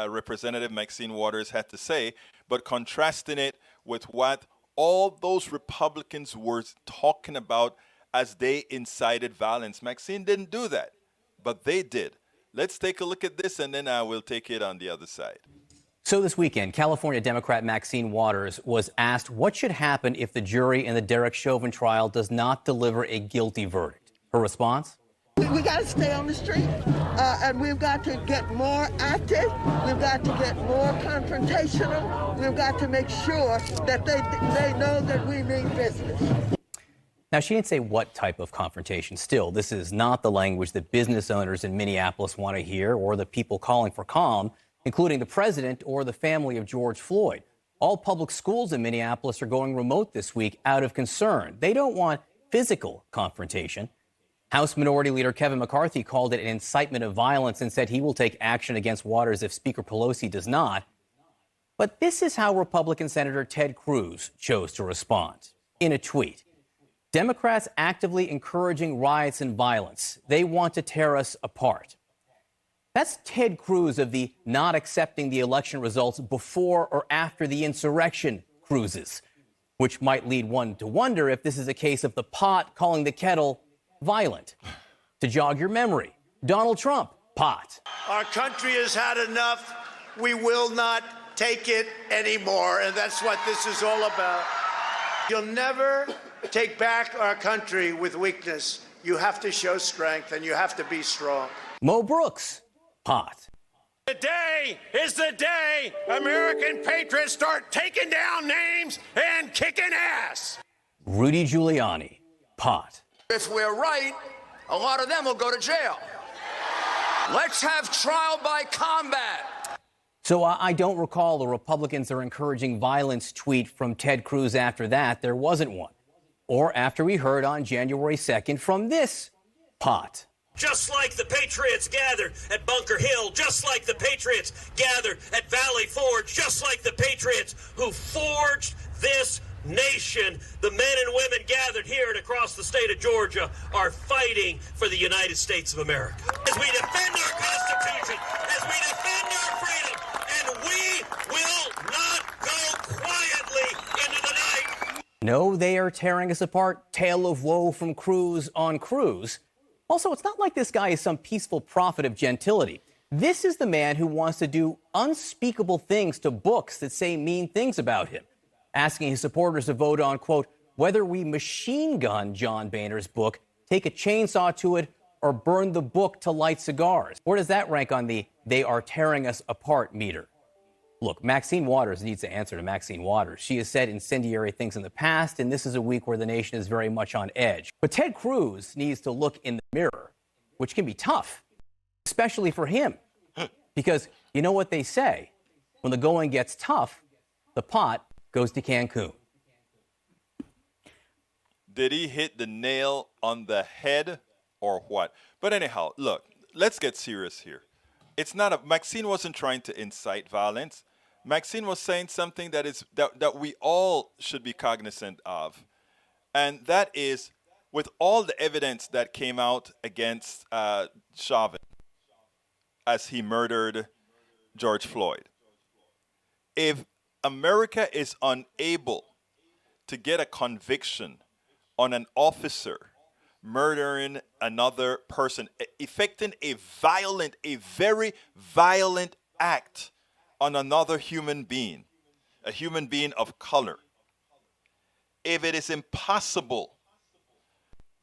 Representative Maxine Waters had to say, but contrasting it with what all those Republicans were talking about as they incited violence. Maxine didn't do that, but they did. Let's take a look at this, and then we'll take it on the other side. So this weekend, California Democrat Maxine Waters was asked what should happen if the jury in the Darek Chauvin trial does not deliver a guilty verdict. Her response? We got to stay on the street, and we've got to get more active. We've got to get more confrontational. We've got to make sure that they know that we mean business. Now, she didn't say what type of confrontation. Still, this is not the language that business owners in Minneapolis want to hear, or the people calling for calm, including the president or the family of George Floyd. All public schools in Minneapolis are going remote this week out of concern. They don't want physical confrontation. House Minority Leader Kevin McCarthy called it an incitement of violence and said he will take action against Waters if Speaker Pelosi does not. But this is how Republican Senator Ted Cruz chose to respond. In a tweet, Democrats actively encouraging riots and violence. They want to tear us apart. That's Ted Cruz of the not accepting the election results before or after the insurrection cruises, which might lead one to wonder if this is a case of the pot calling the kettle violent. To jog your memory, Donald Trump, pot. Our country has had enough. We will not take it anymore, and that's what this is all about. You'll never take back our country with weakness. You have to show strength, and you have to be strong. Mo Brooks, pot. Today is the day American patriots start taking down names and kicking ass. Rudy Giuliani, pot. If we're right, a lot of them will go to jail. Let's have trial by combat. So I don't recall the Republicans are encouraging violence tweet from Ted Cruz after that. There wasn't one. Or after we heard on January 2nd from this pot. Just like the Patriots gathered at Bunker Hill, just like the Patriots gathered at Valley Forge, just like the Patriots who forged this nation, the men and women gathered here and across the state of Georgia are fighting for the United States of America. As we defend our Constitution, as we defend our freedom, and we will not go quietly into the night. No, they are tearing us apart. Tale of woe from Cruz on Cruz. Also, it's not like this guy is some peaceful prophet of gentility. This is the man who wants to do unspeakable things to books that say mean things about him, asking his supporters to vote on, quote, whether we machine gun John Boehner's book, take a chainsaw to it, or burn the book to light cigars. Where does that rank on the they are tearing us apart meter? Look, Maxine Waters needs to answer to Maxine Waters. She has said incendiary things in the past, and this is a week where the nation is very much on edge. But Ted Cruz needs to look in the mirror, which can be tough, especially for him. Because you know what they say, when the going gets tough, the pot goes to Cancun. Did he hit the nail on the head or what? But anyhow, look, let's get serious here. It's not Maxine wasn't trying to incite violence. Maxine was saying something that we all should be cognizant of. And that is, with all the evidence that came out against Chauvin as he murdered George Floyd, if America is unable to get a conviction on an officer murdering another person, effecting a very violent act on another human being, a human being of color, if it is impossible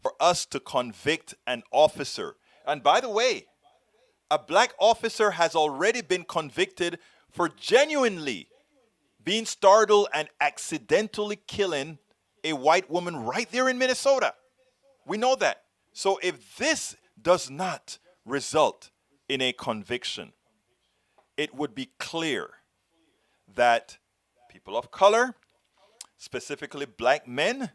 for us to convict an officer, and by the way, a black officer has already been convicted for genuinely being startled and accidentally killing a white woman right there in Minnesota. We know that. So if this does not result in a conviction, it would be clear that people of color, specifically black men,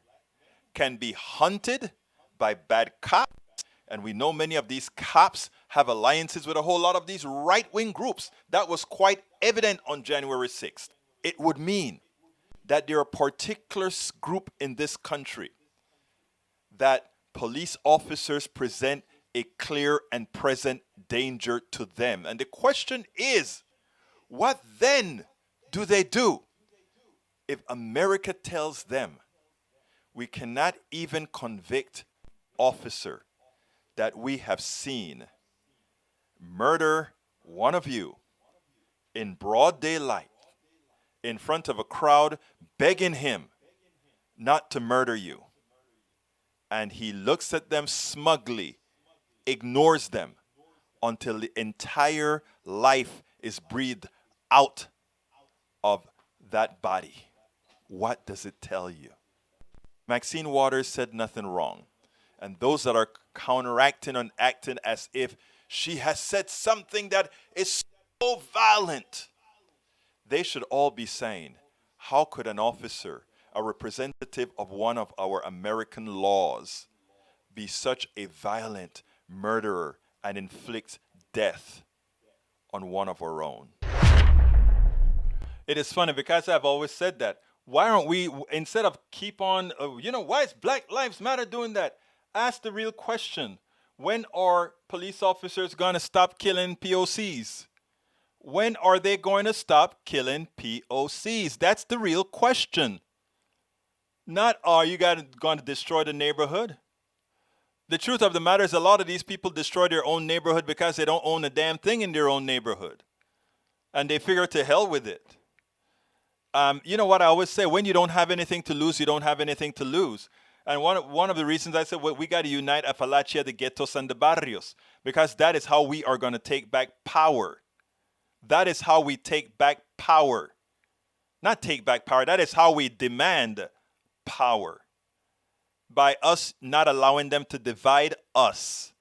can be hunted by bad cops. And we know many of these cops have alliances with a whole lot of these right-wing groups. That was quite evident on January 6th. It would mean that there are a particular group in this country that police officers present a clear and present danger to them. And the question is, what then do they do if America tells them we cannot even convict officer that we have seen murder one of you in broad daylight in front of a crowd begging him not to murder you? And he looks at them smugly, ignores them until the entire life is breathed out of that body. What does it tell you? Maxine Waters said nothing wrong. And those that are counteracting and acting as if she has said something that is so violent, they should all be saying, how could an officer, a representative of one of our American laws, be such a violent murderer and inflict death on one of our own? It is funny because I've always said that. Why aren't we, instead of keep on, why is Black Lives Matter doing that? Ask the real question. When are police officers going to stop killing POCs? When are they going to stop killing POCs? That's the real question. Not, are you going to destroy the neighborhood? The truth of the matter is a lot of these people destroy their own neighborhood because they don't own a damn thing in their own neighborhood. And they figure to hell with it. You know what I always say, when you don't have anything to lose, you don't have anything to lose. And one of the reasons I said, well, we got to unite Appalachia, the ghettos, and the barrios, because that is how we are going to take back power. That is how we take back power. Not take back power, that is how we demand power. By us not allowing them to divide us.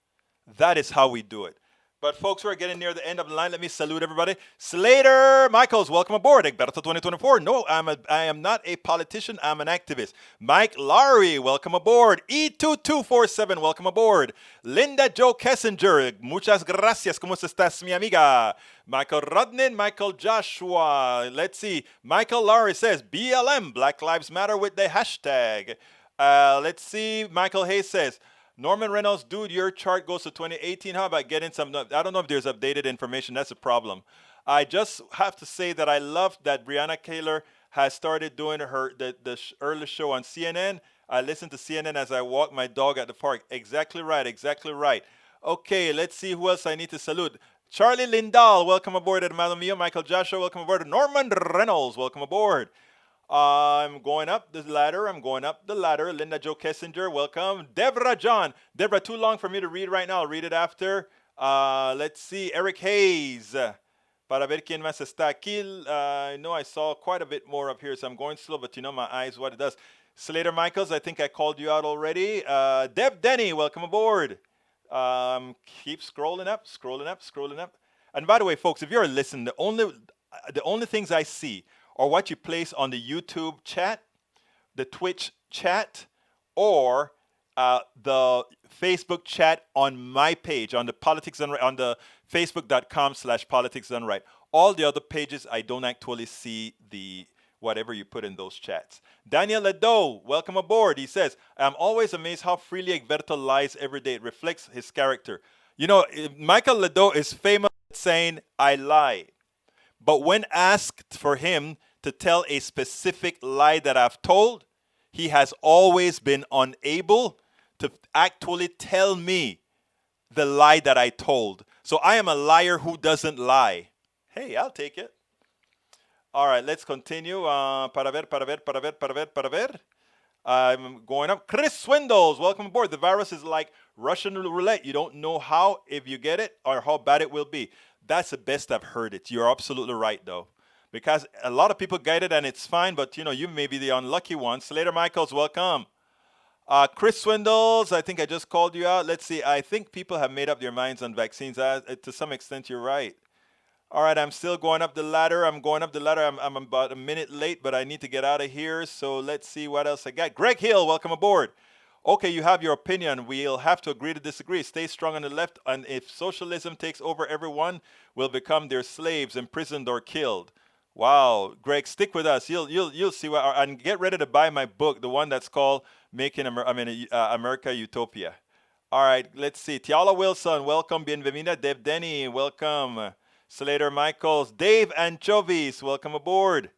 That is how we do it. But folks, we're getting near the end of the line. Let me salute everybody. Slater Michaels, welcome aboard. Egberto 2024. No, I am not a politician. I'm an activist. Mike Lowry, welcome aboard. E2247, welcome aboard. Linda Joe Kessinger, muchas gracias. ¿Cómo estás, mi amiga? Michael Rudnin, Michael Joshua. Let's see. Michael Lowry says, BLM, Black Lives Matter with the hashtag. Let's see. Michael Hayes says, Norman Reynolds, dude, your chart goes to 2018. How about getting some? I don't know if there's updated information. That's a problem. I just have to say that I love that Breonna Taylor has started doing the early show on CNN. I listen to CNN as I walk my dog at the park. Exactly right. Exactly right. Okay, let's see who else I need to salute. Charlie Lindahl, welcome aboard, hermano mío. Michael Joshua, welcome aboard. Norman Reynolds, welcome aboard. I'm going up the ladder. Linda Joe Kessinger, welcome. Deborah John. Deborah, too long for me to read right now. I'll read it after. Let's see. Eric Hayes. Para ver quién más está aquí. I know I saw quite a bit more up here, so I'm going slow, but you know my eyes, what it does. Slater Michaels, I think I called you out already. Deb Denny, welcome aboard. Keep scrolling up. And by the way, folks, if you're listening, the only things I see or what you place on the YouTube chat, the Twitch chat, or the Facebook chat on my page, on the Politics Done Right, on the facebook.com/Politics Done Right. All the other pages, I don't actually see the whatever you put in those chats. Daniel Ledo, welcome aboard. He says, I'm always amazed how freely Egberto lies every day. It reflects his character. You know, Michael Ledo is famous for saying, I lie. But when asked for him to tell a specific lie that I've told, he has always been unable to actually tell me the lie that I told. So I am a liar who doesn't lie. Hey, I'll take it. All right, let's continue. Para ver. I'm going up. Chris Swindles, welcome aboard. The virus is like Russian roulette. You don't know how, if you get it, or how bad it will be. That's the best I've heard it. You're absolutely right, though. Because a lot of people get it and it's fine, but, you know, you may be the unlucky one. Slater Michaels, welcome. Chris Swindles, I think I just called you out. Let's see. I think people have made up their minds on vaccines. To some extent, you're right. All right, I'm still going up the ladder. I'm about a minute late, but I need to get out of here. So let's see what else I got. Greg Hill, welcome aboard. Okay, you have your opinion. We'll have to agree to disagree. Stay strong on the left, and if socialism takes over, everyone will become their slaves, imprisoned or killed. Wow, Greg, stick with us. You'll see what. And get ready to buy my book, the one that's called America Utopia. All right, let's see. Tiala Wilson, welcome. Bienvenida. Deb Denny, welcome. Slater Michaels, Dave Anchovies, welcome aboard.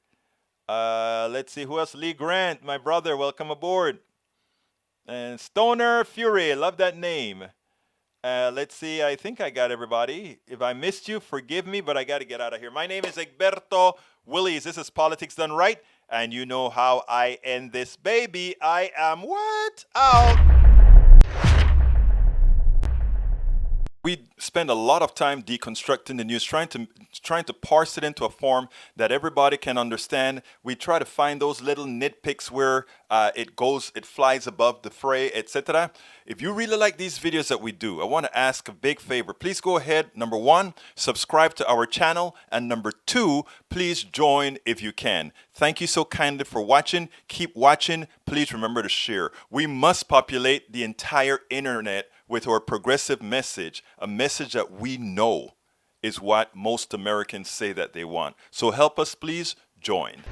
Let's see who else. Lee Grant, my brother, welcome aboard. And Stoner Fury, love that name. Let's see, I think I got everybody. If I missed you, forgive me, but I got to get out of here. My name is Egberto Willies. This is Politics Done Right, and you know how I end this baby. I am what? Out. We spend a lot of time deconstructing the news, trying to parse it into a form that everybody can understand. We try to find those little nitpicks where it flies above the fray, etc. If you really like these videos that we do, I want to ask a big favor. Please go ahead, number one, subscribe to our channel, and number two, please join if you can. Thank you so kindly for watching. Keep watching. Please remember to share. We must populate the entire internet with our progressive message, a message that we know is what most Americans say that they want. So help us, please join.